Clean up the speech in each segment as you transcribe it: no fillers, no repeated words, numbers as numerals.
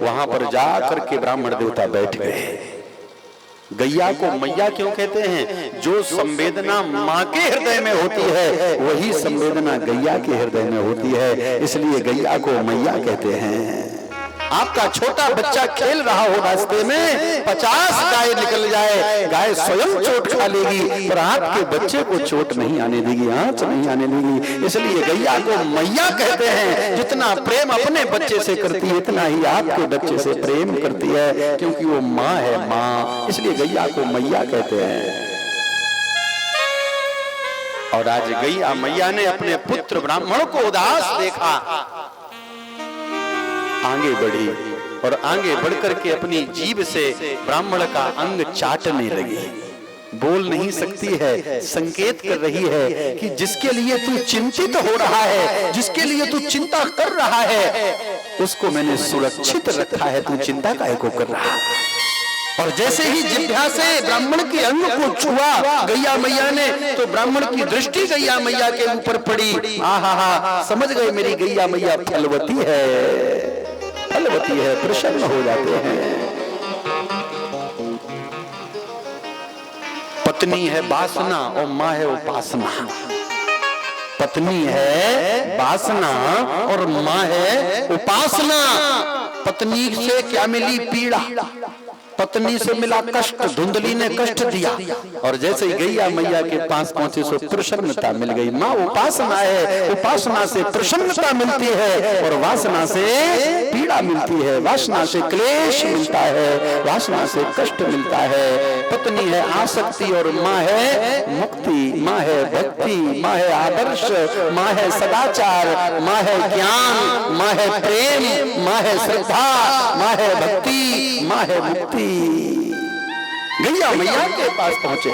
वहां पर जा करके ब्राह्मण देवता बैठ गए। गैया को मैया क्यों कहते हैं? जो संवेदना माँ के हृदय में होती है वही संवेदना गैया के हृदय में होती है, इसलिए गैया को मैया कहते हैं। आपका छोटा बच्चा खेल रहा हो, रास्ते में 50 गाय निकल जाए, गाय स्वयं चोट खा लेगी पर आपके बच्चे को चोट नहीं आने देगी, आंच नहीं आने देगी। इसलिए गैया को मैया कहते हैं। जितना प्रेम अपने बच्चे से करती है इतना ही आपके बच्चे से प्रेम करती है, क्योंकि वो माँ है, माँ, इसलिए गैया को मैया कहते हैं। और आज गैया मैया ने अपने पुत्र ब्राह्मण को उदास देखा, आगे बढ़ी और आगे बढ़कर के अपनी जीभ से ब्राह्मण का अंग चाटने लगी। बोल नहीं सकती है, संकेत कर रही है कि जिसके लिए तू चिंतित हो रहा है, जिसके लिए तू चिंता कर रहा है, उसको मैंने सुरक्षित रखा है, तू चिंता काहे को कर रहा है। और जैसे ही जिह्वा से ब्राह्मण के अंग को छुआ गैया मैया ने, तो ब्राह्मण की दृष्टि गैया मैया के ऊपर पड़ी। आहा, समझ गए मेरी गैया मैया फलवती है, फलवती है, प्रसन्न हो जाते हैं। पत्नी है वासना और माँ है उपासना। पत्नी है वासना और माँ है उपासना। पत्नी से क्या मिली? पीड़ा। पत्नी से मिला कष्ट, धुंधली ने कष्ट दिया। और जैसे ही गैया मैया के पास पहुंचे सो प्रसन्नता मिल गई। माँ उपासना है, उपासना से प्रसन्नता मिलती है और वासना से पीड़ा मिलती है, वासना से क्लेश मिलता है, वासना से कष्ट मिलता है। पत्नी है आसक्ति और माँ है मुक्ति, माँ है भक्ति, माँ है आदर्श, माँ है सदाचार, माँ है ज्ञान, माँ है प्रेम, माँ है श्रद्धा, माँ है भक्ति, माँ है मुक्ति। गैया मैया के पास पहुंचे,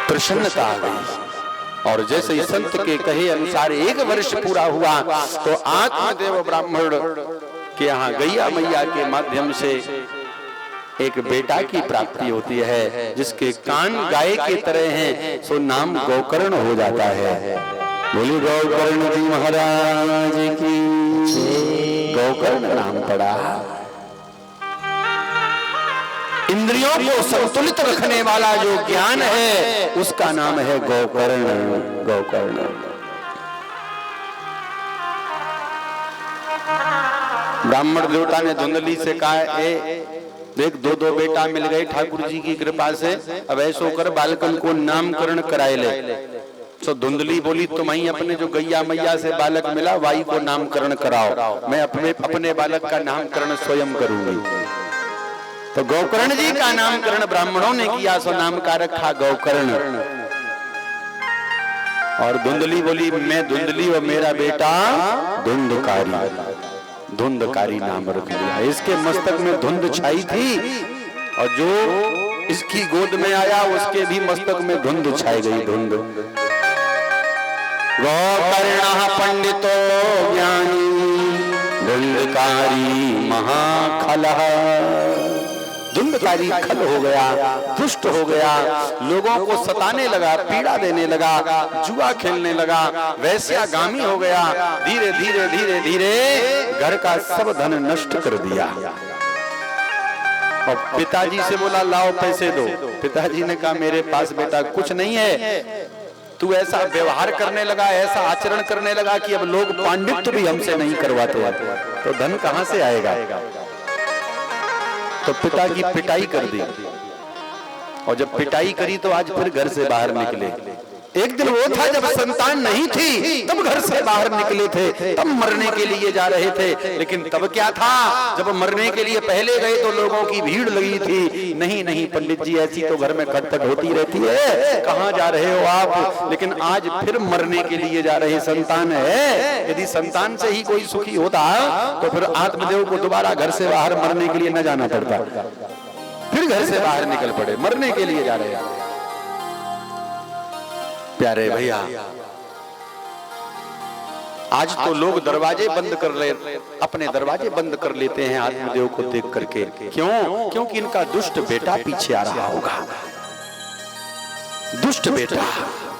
प्रसन्नता आ गई। और जैसे ही संत के कहे अनुसार 1 वर्ष पूरा हुआ तो आत्मदेव ब्राह्मण के यहाँ गैया मैया के माध्यम से एक बेटा की प्राप्ति होती है, जिसके कान गाय की तरह हैं, सो नाम गोकर्ण हो जाता है। बोली गोकर्ण जी महाराज की, गोकर्ण नाम पड़ा। इंद्रियों को संतुलित रखने वाला जो ज्ञान है उसका नाम है गोकर्ण। गोकर्ण ब्राह्मण देवता ने धुंधली से कहा, देख 2 बेटा मिल गए ठाकुर जी की कृपा से, अब ऐसो कर बालकन को नामकरण कराए ले। तो धुंधली बोली, तुम ही अपने जो गैया मैया से बालक मिला वाई को नामकरण कराओ, मैं अपने बालक का नामकरण स्वयं करूंगी। तो गोकर्ण जी का नामकरण ब्राह्मणों ने किया, सो नाम का रखा गोकर्ण। और धुंधली बोली, मैं धुंधली और मेरा बेटा धुंधकारी, धुंधकारी नाम रख लिया। इसके मस्तक में धुंध छाई थी और जो इसकी गोद में आया उसके भी मस्तक में धुंध छाई गई। धुंध गोकर्ण पंडितो ज्ञानी धुंधकारी महाखलः। धुंधकारी खल हो गया, दुष्ट हो गया, लोगों को सताने लगा, पीड़ा देने लगा, जुआ खेलने लगा, वैश्यागामी हो गया। धीरे धीरे धीरे धीरे घर का सब धन नष्ट कर दिया। और पिताजी से बोला, लाओ पैसे दो। पिताजी ने कहा, मेरे पास बेटा कुछ नहीं है। तू ऐसा व्यवहार करने लगा, ऐसा आचरण करने लगा कि अब लोग पांडित्य भी हमसे नहीं करवाते, तो धन कहां से आएगा। तो पिता की पिटाई कर दी। और जब पिटाई करी तो आज फिर घर से बाहर निकले। एक दिन वो था जब संतान नहीं थी, तब घर से बाहर निकले थे, तब मरने के लिए जा रहे थे। लेकिन तब क्या था, जब मरने के लिए पहले गए तो लोगों की भीड़ लगी थी। नहीं नहीं पंडित जी, ऐसी तो घर में खटपट होती रहती है, कहाँ जा रहे हो आप। लेकिन आज फिर मरने के लिए जा रहे, संतान है। यदि संतान से ही कोई सुखी होता तो फिर आत्मदेव को दोबारा घर से बाहर मरने के लिए न जाना पड़ता। फिर घर से बाहर निकल पड़े, मरने के लिए जा रहे हैं। प्यारे भैया, आज तो लोग दरवाजे बंद कर ले, अपने दरवाजे बंद कर लेते हैं आत्मदेव को देख करके। क्यों? क्योंकि इनका दुष्ट बेटा पीछे आ रहा होगा। दुष्ट बेटा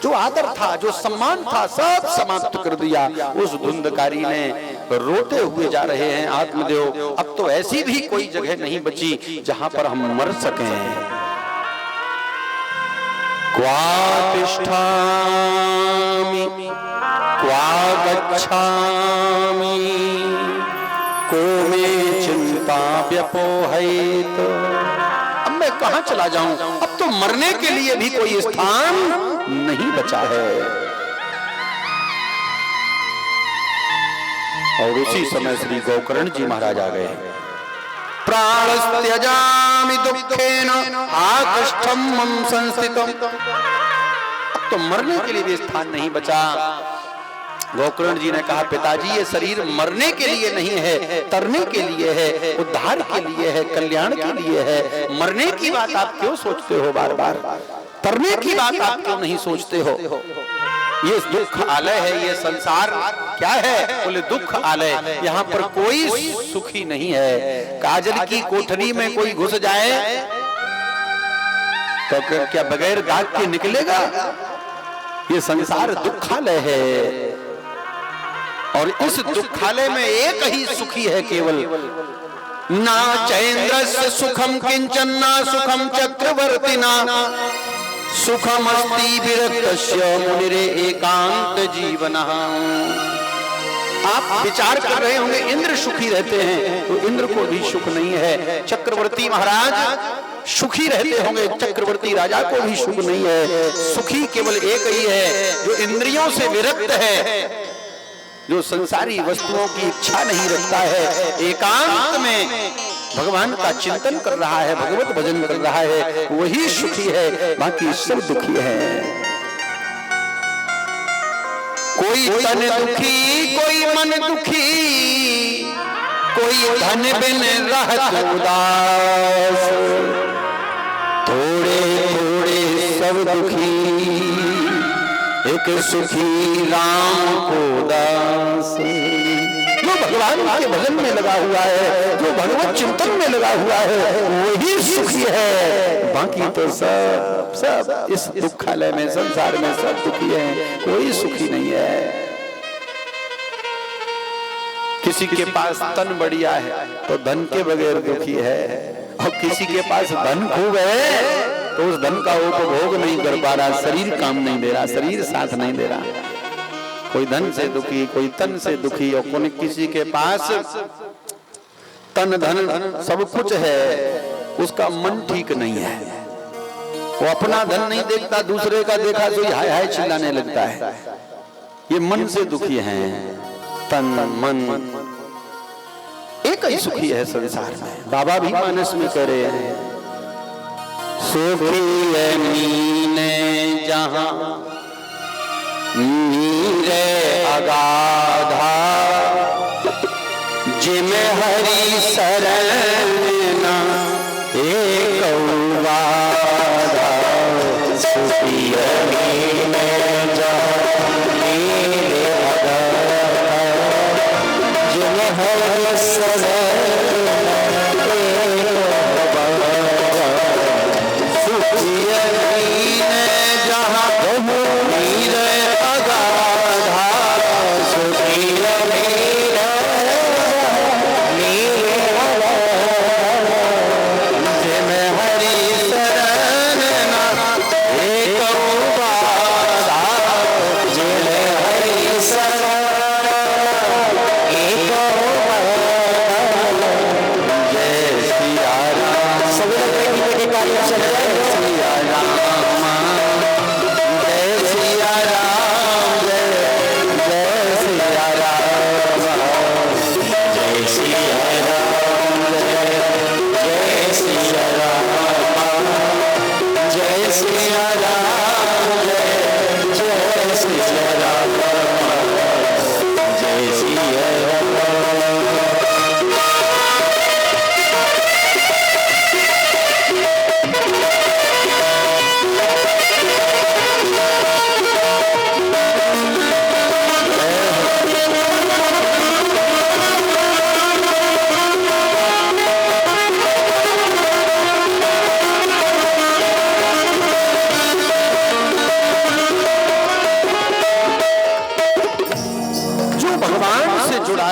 जो आदर था, जो सम्मान था, सब समाप्त कर दिया। उस धुंधकारी ने रोते हुए जा रहे हैं, आत्मदेव अब तो ऐसी भी कोई जगह नहीं बची जहां पर हम मर सकें। क्वा तिष्ठामि क्वा गच्छामि को मे चिंता व्यपोहयेत। अब मैं कहां चला जाऊं, अब तो मरने के लिए भी कोई स्थान नहीं बचा है। और उसी समय श्री गोकर्ण जी महाराज आ गए। प्राणस्त्यजामि दुःखेन आकृष्टं मम संस्थितम्। अब तो मरने के लिए भी स्थान नहीं बचा। गोकर्ण जी ने कहा, पिताजी ये शरीर मरने के लिए नहीं है, तरने के लिए है, उद्धार के लिए है, कल्याण के लिए है। मरने की बात आप क्यों सोचते हो बार बार, तरने की बात आप क्यों नहीं सोचते हो? ये दुख आलय है, ये संसार क्या है? बोले दुख आलय। यहाँ पर कोई सुखी नहीं है। काजल की कोठरी में कोई घुस जाए तो क्या बगैर दाग के निकलेगा? ये संसार दुखालय है और इस दुखालय में एक ही सुखी है केवल। ना चैन्द्रस्य सुखम किंचन ना सुखम चक्रवर्तिना सुखमस्ति विरक्तस्य मुनिरे एकांत जीवनः। आप विचार कर रहे होंगे इंद्र सुखी रहते हैं, तो इंद्र को भी सुख नहीं है। चक्रवर्ती महाराज सुखी रहते होंगे, चक्रवर्ती राजा को भी सुख नहीं है। सुखी केवल एक ही है जो इंद्रियों से विरक्त है, जो संसारी वस्तुओं की इच्छा नहीं रखता है, एकांत में भगवान का चिंतन कर रहा है, भगवत भजन कर रहा है, वही सुखी है, बाकी सब दुखी है। कोई तन दुखी, कोई मन दुखी, कोई धन बिन रहत उदास, थोड़े थोड़े सब दुखी, एक सुखी राम को दास। जो भगवान के भजन में लगा हुआ है, जो भगवत चिंतन में लगा हुआ है, वही सुखी है। बाकी तो सब इस दुखालय में, संसार में सब दुखी है, कोई सुखी नहीं है। किसी के पास तन बढ़िया है तो धन के बगैर दुखी है, और किसी के पास धन खूब है तो उस धन का उपभोग नहीं कर पा रहा, शरीर काम नहीं दे रहा, शरीर साथ नहीं दे रहा। कोई धन से दुखी, कोई तन से दुखी, और कोई किसी के पास तन धन सब कुछ है, उसका मन ठीक नहीं है। वो अपना धन नहीं देखता, दूसरे का देखा तो हाय हाय चिल्लाने लगता है। ये मन से दुखी हैं, तन मन एक ही सुखी है संसार में। बाबा भी मानस में कह रहे हैं, सुखी है मीने जहां नीरे अगाधा, जिमे हरि शरण ना एक बाधा। सुखी है मीने जहां नीरे अगाधा, जिमे हरि शरण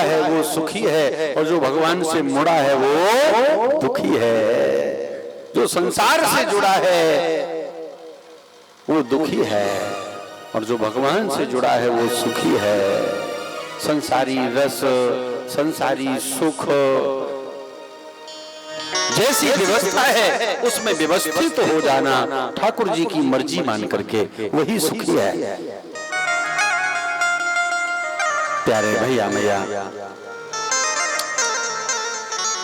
है वो सुखी है, और जो भगवान से मुड़ा है वो दुखी है। जो संसार से जुड़ा है वो दुखी है, और जो भगवान से जुड़ा है वो सुखी है। संसारी रस, संसारी सुख, जैसी व्यवस्था है उसमें व्यवस्थित हो जाना, ठाकुर जी की मर्जी मान करके, वही सुखी है। प्यारे भैया मैया,